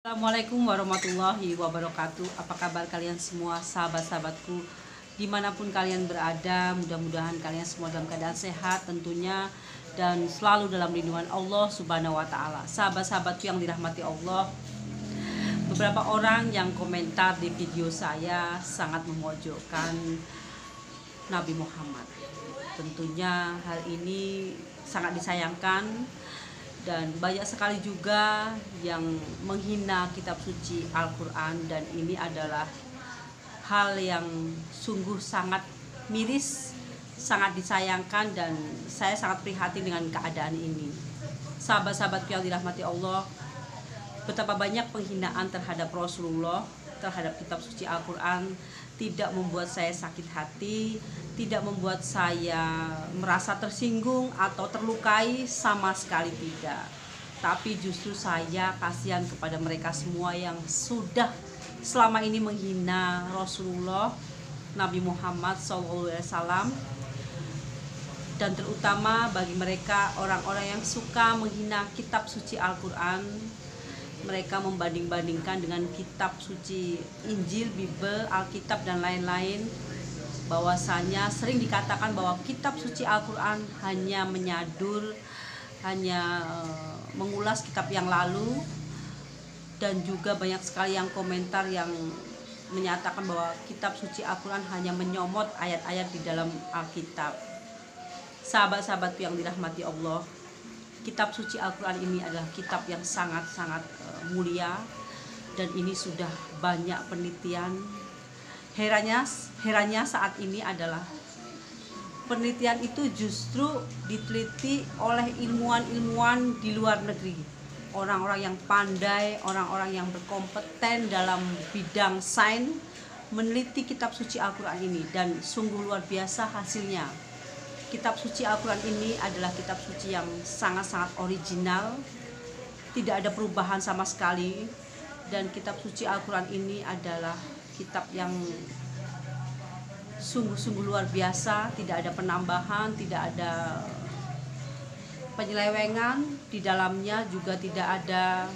Assalamualaikum warahmatullahi wabarakatuh. Apa kabar kalian semua, sahabat-sahabatku, dimanapun kalian berada? Mudah-mudahan kalian semua dalam keadaan sehat tentunya, dan selalu dalam lindungan Allah Subhanahu wa Ta'ala. Sahabat-sahabatku yang dirahmati Allah, beberapa orang yang komentar di video saya sangat memojokkan Nabi Muhammad. Tentunya hal ini sangat disayangkan, dan banyak sekali juga yang menghina kitab suci Al-Quran, dan ini adalah hal yang sungguh sangat miris, sangat disayangkan, dan saya sangat prihatin dengan keadaan ini. Sahabat-sahabatku yang dirahmati Allah, betapa banyak penghinaan terhadap Rasulullah, terhadap kitab suci Al-Quran tidak membuat saya sakit hati, tidak membuat saya merasa tersinggung atau terlukai, sama sekali tidak. Tapi justru saya kasihan kepada mereka semua yang sudah selama ini menghina Rasulullah Nabi Muhammad SAW, dan terutama bagi mereka orang-orang yang suka menghina kitab suci Al-Quran. Mereka membanding-bandingkan dengan kitab suci Injil, Bible, Alkitab, dan lain-lain. Bahwasanya sering dikatakan bahwa kitab suci Al-Quran hanya menyadur, hanya mengulas kitab yang lalu. Dan juga banyak sekali yang komentar yang menyatakan bahwa kitab suci Al-Quran hanya menyomot ayat-ayat di dalam Alkitab. Sahabat-sahabatku yang dirahmati Allah, kitab suci Al-Quran ini adalah kitab yang sangat-sangat mulia, dan ini sudah banyak penelitian. Herannya saat ini adalah penelitian itu justru diteliti oleh ilmuwan-ilmuwan di luar negeri, orang-orang yang pandai, orang-orang yang berkompeten dalam bidang sains meneliti kitab suci Al-Quran ini, dan sungguh luar biasa hasilnya. Kitab suci Al-Quran ini adalah kitab suci yang sangat-sangat original, tidak ada perubahan sama sekali. Dan kitab suci Al-Quran ini adalah kitab yang sungguh-sungguh luar biasa, tidak ada penambahan, tidak ada penyelewengan. Di dalamnya juga tidak ada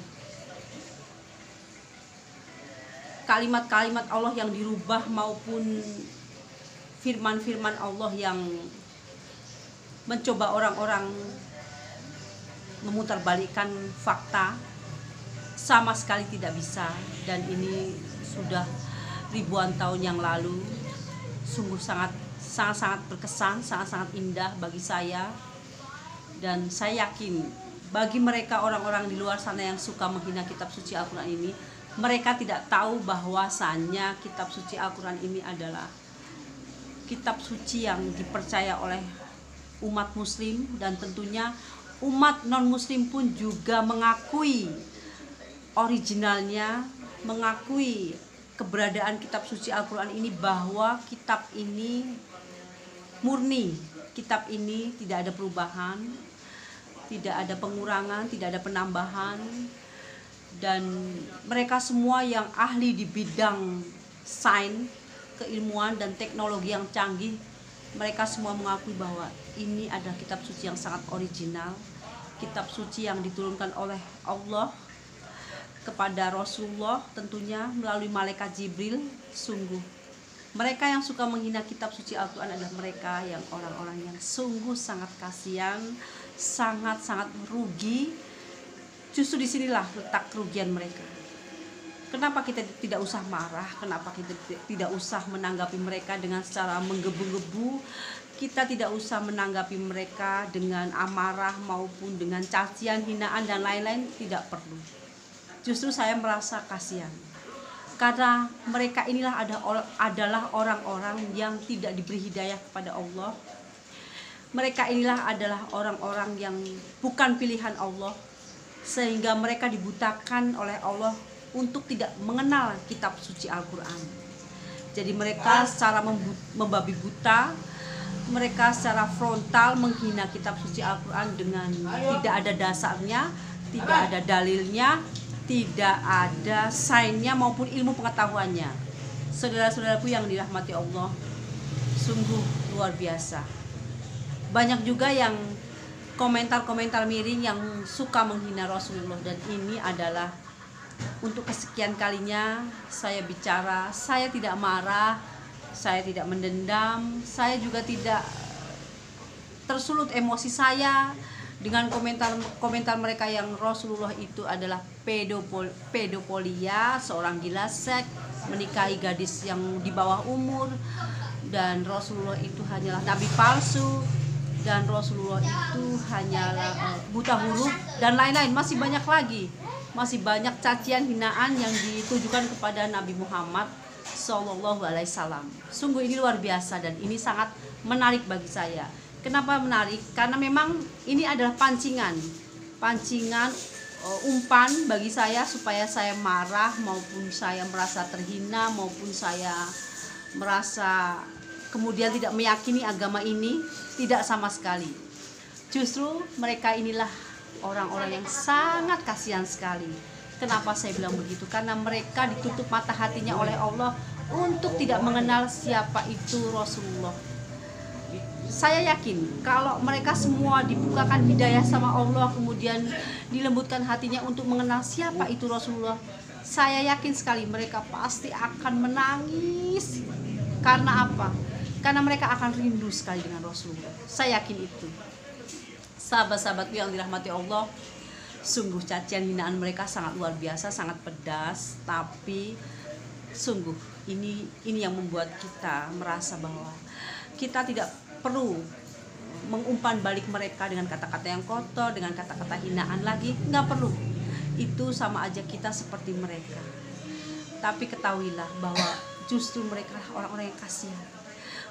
kalimat-kalimat Allah yang dirubah maupun firman-firman Allah yang mencoba orang-orang memutarbalikkan fakta. Sama sekali tidak bisa, dan ini sudah ribuan tahun yang lalu. Sungguh sangat berkesan, sangat indah bagi saya, dan saya yakin bagi mereka orang-orang di luar sana yang suka menghina kitab suci Al-Quran ini, mereka tidak tahu bahwasannya kitab suci Al-Quran ini adalah kitab suci yang dipercaya oleh umat muslim, dan tentunya umat non-muslim pun juga mengakui originalnya, mengakui keberadaan kitab suci Al-Quran ini, bahwa kitab ini murni, kitab ini tidak ada perubahan, tidak ada pengurangan, tidak ada penambahan. Dan mereka semua yang ahli di bidang sains, keilmuan, dan teknologi yang canggih, mereka semua mengakui bahwa ini adalah kitab suci yang sangat original, kitab suci yang diturunkan oleh Allah kepada Rasulullah, tentunya melalui malaikat Jibril. Sungguh mereka yang suka menghina kitab suci Al-Quran adalah mereka yang orang-orang yang sungguh sangat kasihan, sangat-sangat rugi. Justru disinilah letak kerugian mereka. Kenapa kita tidak usah marah? Kenapa kita tidak usah menanggapi mereka dengan secara menggebu-gebu? Kita tidak usah menanggapi mereka dengan amarah maupun dengan cacian, hinaan, dan lain-lain. Tidak perlu. Justru saya merasa kasihan, karena mereka inilah adalah orang-orang yang tidak diberi hidayah kepada Allah. Mereka inilah adalah orang-orang yang bukan pilihan Allah, sehingga mereka dibutakan oleh Allah untuk tidak mengenal kitab suci Al-Quran. Jadi mereka secara membabi buta, mereka secara frontal menghina kitab suci Al-Quran dengan tidak ada dasarnya, tidak ada dalilnya, tidak ada sainsnya maupun ilmu pengetahuannya. Saudara-saudaraku yang dirahmati Allah, sungguh luar biasa. Banyak juga yang komentar-komentar miring yang suka menghina Rasulullah, dan ini adalah Untuk kesekian kalinya saya bicara, saya tidak marah, saya tidak mendendam, saya juga tidak tersulut emosi saya dengan komentar mereka yang Rasulullah itu adalah pedofilia, seorang gila seks, menikahi gadis yang di bawah umur, dan Rasulullah itu hanyalah nabi palsu, dan Rasulullah itu hanyalah buta huruf, dan lain-lain. Masih banyak cacian, hinaan yang ditujukan kepada Nabi Muhammad SAW. Sungguh ini luar biasa dan ini sangat menarik bagi saya. Kenapa menarik? Karena memang ini adalah pancingan umpan bagi saya supaya saya marah, maupun saya merasa terhina, maupun saya merasa kemudian tidak meyakini agama ini, tidak sama sekali. Justru mereka inilah orang-orang yang sangat kasihan sekali. Kenapa saya bilang begitu? Karena mereka ditutup mata hatinya oleh Allah untuk tidak mengenal siapa itu Rasulullah. Saya yakin kalau mereka semua dibukakan hidayah sama Allah, kemudian dilembutkan hatinya untuk mengenal siapa itu Rasulullah, saya yakin sekali mereka pasti akan menangis. Karena apa? Karena mereka akan rindu sekali dengan Rasulullah. Saya yakin itu. Sahabat-sahabatku yang dirahmati Allah, sungguh cacian hinaan mereka sangat luar biasa, sangat pedas, tapi sungguh ini yang membuat kita merasa bahwa kita tidak perlu mengumpan balik mereka dengan kata-kata yang kotor, dengan kata-kata hinaan lagi, nggak perlu. Itu sama aja kita seperti mereka. Tapi ketahuilah bahwa justru mereka orang-orang yang kasihan.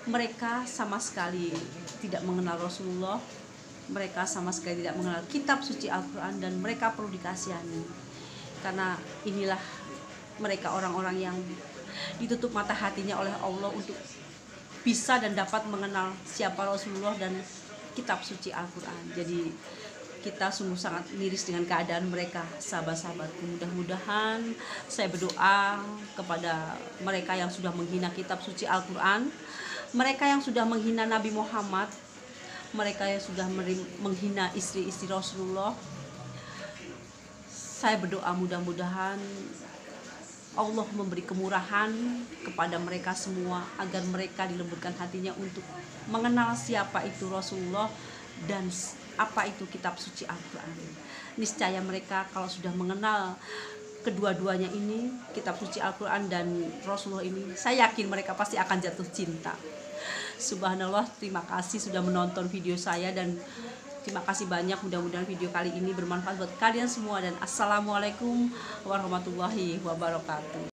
Mereka sama sekali tidak mengenal Rasulullah, mereka sama sekali tidak mengenal kitab suci Al-Quran, dan mereka perlu dikasihani. Karena inilah mereka orang-orang yang ditutup mata hatinya oleh Allah untuk bisa dan dapat mengenal siapa Rasulullah dan kitab suci Al-Quran. Jadi kita sungguh sangat miris dengan keadaan mereka, sahabat-sahabatku. Mudah-mudahan saya berdoa kepada mereka yang sudah menghina kitab suci Al-Quran, mereka yang sudah menghina Nabi Muhammad, mereka yang sudah menghina istri-istri Rasulullah. Saya berdoa mudah-mudahan Allah memberi kemurahan kepada mereka semua, agar mereka dilembutkan hatinya untuk mengenal siapa itu Rasulullah dan apa itu kitab suci Al-Quran. Niscaya mereka kalau sudah mengenal kedua-duanya ini, kitab suci Al-Quran dan Rasulullah ini, saya yakin mereka pasti akan jatuh cinta. Subhanallah, terima kasih sudah menonton video saya, dan terima kasih banyak. Mudah-mudahan video kali ini bermanfaat buat kalian semua, dan assalamualaikum warahmatullahi wabarakatuh.